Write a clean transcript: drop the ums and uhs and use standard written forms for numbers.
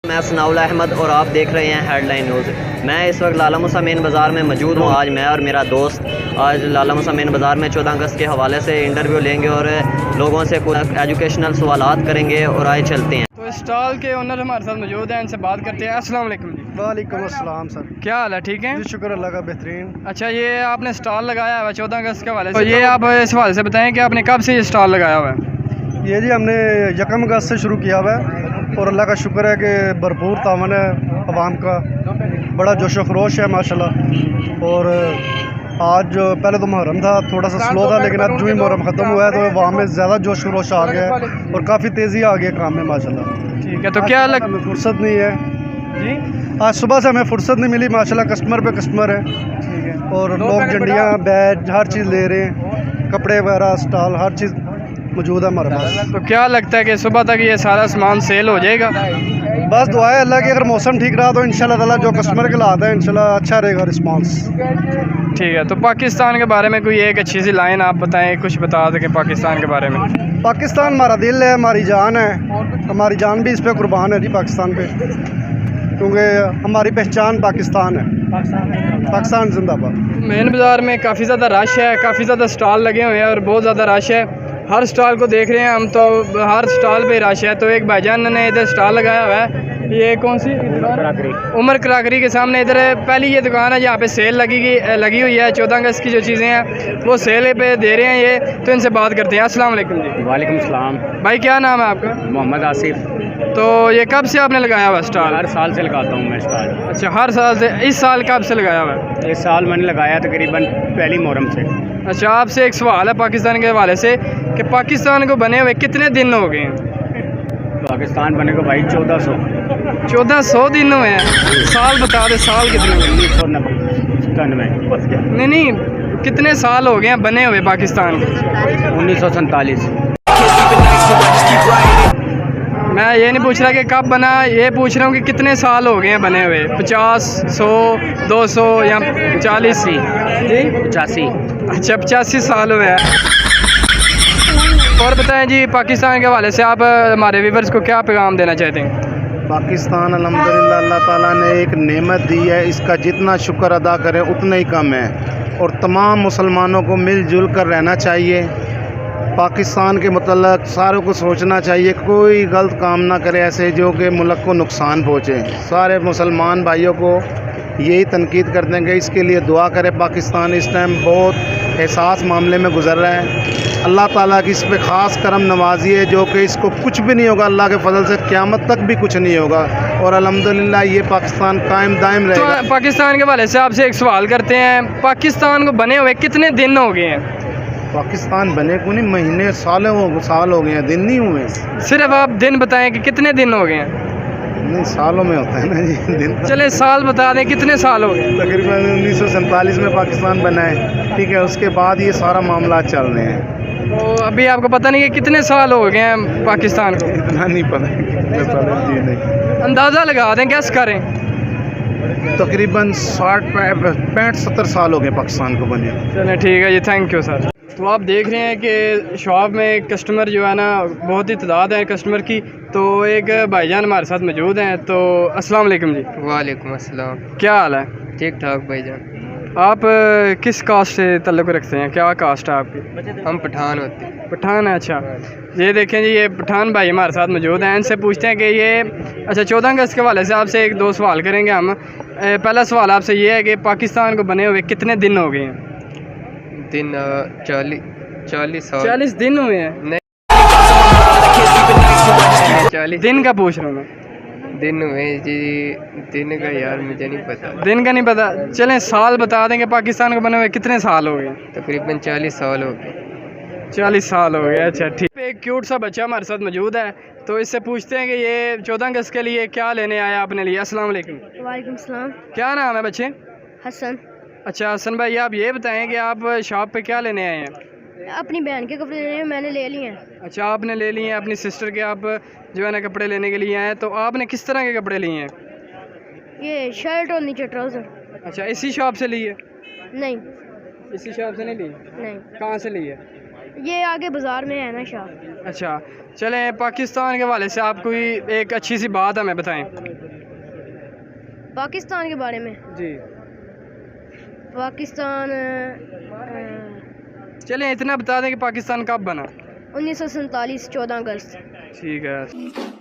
मैं सनाउल अहमद और आप देख रहे हैं हेडलाइन न्यूज़। मैं इस वक्त लाला मूसा मेन बाज़ार में मौजूद हूँ। आज मैं और मेरा दोस्त आज लाला मूसा मेन बाज़ार में 14 अगस्त के हवाले से इंटरव्यू लेंगे और लोगों से कुछ एजुकेशनल सवालात करेंगे। और आए चलते हैं। तो स्टॉल के ओनर हमारे साथ मौजूद हैं, इनसे बात करते हैं। अस्सलाम वालेकुम जी। वालेकुम अस्सलाम सर। क्या हाल है? ठीक है जी शुक्र अल्लाह का, बेहतरीन। अच्छा, ये आपने स्टॉल लगाया हुआ है 14 अगस्त के हवाले से, तो ये आप इस हवाले से बताएं कि आपने कब से ये स्टॉल लगाया हुआ है? ये जी हमने 1 अगस्त से शुरू किया हुआ है और अल्लाह का शुक्र है कि भरपूर तावन है अवाम का, बड़ा जोश व खरोश है माशाल्लाह। और आज पहले तो मुहर्रम था, थोड़ा सा स्लो था, लेकिन अब जो ही मुहर्रम ख़त्म हुआ है तो अवाम में ज़्यादा जोश खरोश आ गया है और काफ़ी तेज़ी आ गई है काम में माशाल्लाह। ठीक है, तो क्या हमें फुर्सत नहीं है जी? आज सुबह से हमें फुर्सत नहीं मिली माशाल्लाह। कस्टमर पे कस्टमर है ठीक है, और लोग झंडियाँ, बैज, हर चीज़ ले रहे हैं, कपड़े वगैरह, स्टॉल, हर चीज़ मौजूद है हमारे पास। तो क्या लगता है कि सुबह तक ये सारा सामान सेल हो जाएगा? बस दुआ है अल्लाह की, अगर मौसम ठीक रहा तो इंशाल्लाह ताला जो कस्टमर के लाता है इंशाल्लाह अच्छा रहेगा रिस्पांस। ठीक है, तो पाकिस्तान के बारे में कोई एक अच्छी सी लाइन आप बताएं, कुछ बता सकें पाकिस्तान के बारे में। पाकिस्तान हमारा दिल है, हमारी जान है, हमारी जान भी इस पे कुर्बान है जी पाकिस्तान पे, क्योंकि हमारी पहचान पाकिस्तान है। पाकिस्तान जिंदाबाद। मेन बाज़ार में काफ़ी ज़्यादा रश है, काफ़ी ज़्यादा स्टॉल लगे हुए हैं और बहुत ज़्यादा रश है। हर स्टॉल को देख रहे हैं हम, तो हर स्टॉल पे रश है। तो एक भाईजान ने इधर स्टॉल लगाया हुआ है, ये कौन सी दुकान? उमर क्राकरी के सामने इधर पहली ये दुकान है जहाँ पे सेल लगी हुई है। 14 अगस्त की जो चीज़ें हैं वो सेल पे दे रहे हैं ये, तो इनसे बात करते हैं। अस्सलाम वालेकुम जी। वालेकुम सलाम। भाई क्या नाम है आपका? मोहम्मद आसिफ। तो ये कब से आपने लगाया हुआ स्टॉल? हर साल से लगाता हूँ मैं स्टॉल। अच्छा, हर साल से। इस साल कब से लगाया हुआ है? इस साल मैंने लगाया तकरीबन पहली मुहर्रम से। अच्छा, आपसे एक सवाल है पाकिस्तान के हवाले से कि पाकिस्तान को बने हुए कितने दिन हो गए हैं? पाकिस्तान बने को भाई 1400 दिन हुए हैं। साल बता दे, साल कितने हुए? 1999। नहीं, कितने साल हो गए हैं बने हुए पाकिस्तान को? 1947। मैं ये नहीं पूछ रहा कि कब बना, ये पूछ रहा हूँ कि कितने साल हो गए हैं बने हुए। 50, 100, 200 या 40? जी 85। अच्छा, 85 साल हुए हैं। और बताएं जी, पाकिस्तान के हवाले से आप हमारे व्यूवर्स को क्या पैगाम देना चाहते हैं? पाकिस्तान अल्हम्दुलिल्लाह अल्लाह ताला ने एक नेमत दी है, इसका जितना शुक्र अदा करें उतना ही कम है और तमाम मुसलमानों को मिलजुल कर रहना चाहिए। पाकिस्तान के मतलब सारों को सोचना चाहिए, कोई गलत काम ना करे ऐसे जो कि मुल्क को नुकसान पहुँचे। सारे मुसलमान भाइयों को यही तनकीद करते हैं कि इसके लिए दुआ करें। पाकिस्तान इस टाइम बहुत एहसास मामले में गुजर रहा है। अल्लाह ताला की इस पे ख़ास करम नवाजी है, जो कि इसको कुछ भी नहीं होगा, अल्लाह के फजल से क़यामत तक भी कुछ नहीं होगा और अल्हम्दुलिल्लाह ये पाकिस्तान कायम दायम रहेगा। तो पाकिस्तान के हवाले से आपसे एक सवाल करते हैं, पाकिस्तान को बने हुए कितने दिन हो गए हैं? पाकिस्तान बने को नहीं, महीने साल हो गए हैं, दिन नहीं हुए। सिर्फ आप दिन बताएं कि कितने दिन हो गए हैं। नहीं, सालों में होता है ना जी, दिन। चले साल बता दें, कितने साल हो गए? तकरीबन 1947 में पाकिस्तान बना है, ठीक है। उसके बाद ये सारा मामला चल रहे हैं। तो अभी आपको पता नहीं कि कितने साल हो गए हैं पाकिस्तान को? इतना नहीं पता है कितने साल है जी, नहीं। अंदाज़ा लगा दें, गैस करें। तकरीबन 60-65-70 साल हो गए पाकिस्तान को बने। चलें ठीक है जी, थैंक यू सर। तो आप देख रहे हैं कि शॉप में कस्टमर जो है ना, बहुत ही तादाद है कस्टमर की। तो एक भाईजान हमारे साथ मौजूद हैं। तो अस्सलाम वालेकुम जी। वालेकुम अस्सलाम। क्या हाल है? ठीक ठाक भाईजान। आप किस कास्ट से ताल्लुक़ रखते हैं? क्या कास्ट है आपकी? हम पठान होते हैं। पठान है। अच्छा, ये देखें जी, ये पठान भाई हमारे साथ मौजूद हैं। इनसे पूछते हैं कि ये अच्छा 14 अगस्त के हवाले से आपसे एक दो सवाल करेंगे हम। पहला सवाल आपसे ये है कि पाकिस्तान को बने हुए कितने दिन हो गए हैं? दिन 40 दिन हुए हैं? नहीं, 40 दिन का पूछ रहा हूँ मैं। दिन हुए जी। दिन का यार मुझे नहीं पता। दिन का नहीं पता? चलें साल बता देंगे पाकिस्तान को बने हुए कितने साल हो गए? तकरीबन 40 साल हो गए। 40 साल हो गए। अच्छा ठीक। एक क्यूट सा बच्चा हमारे साथ मौजूद है, तो इससे पूछते हैं कि ये 14 अगस्त के लिए क्या लेने आया अपने लिए। अस्सलाम वालेकुम। वालेकुम सलाम। क्या नाम है बच्चे? हसन। अच्छा हसन भाई, आप ये बताएं कि आप शॉप पे क्या लेने आए हैं? अपनी बहन के कपड़े लेने मैंने ले लिए हैं। अच्छा, आपने ले लिए हैं अपनी सिस्टर के, आप जो है ना कपड़े लेने के लिए आए हैं। तो आपने किस तरह के कपड़े लिए हैं? ये शर्ट और नीचे ट्राउज़र। अच्छा, इसी शॉप से लिए? नहीं इसी शॉप से नहीं लिए? नहीं, कहाँ से लिए? ये आगे बाज़ार में है ना शाह। अच्छा, चलें पाकिस्तान के हवाले से आप कोई एक अच्छी सी बात हमें बताएं। पाकिस्तान के बारे में, जी पाकिस्तान चलें इतना बता दें कि पाकिस्तान कब बना। 1947 14 अगस्त। ठीक है।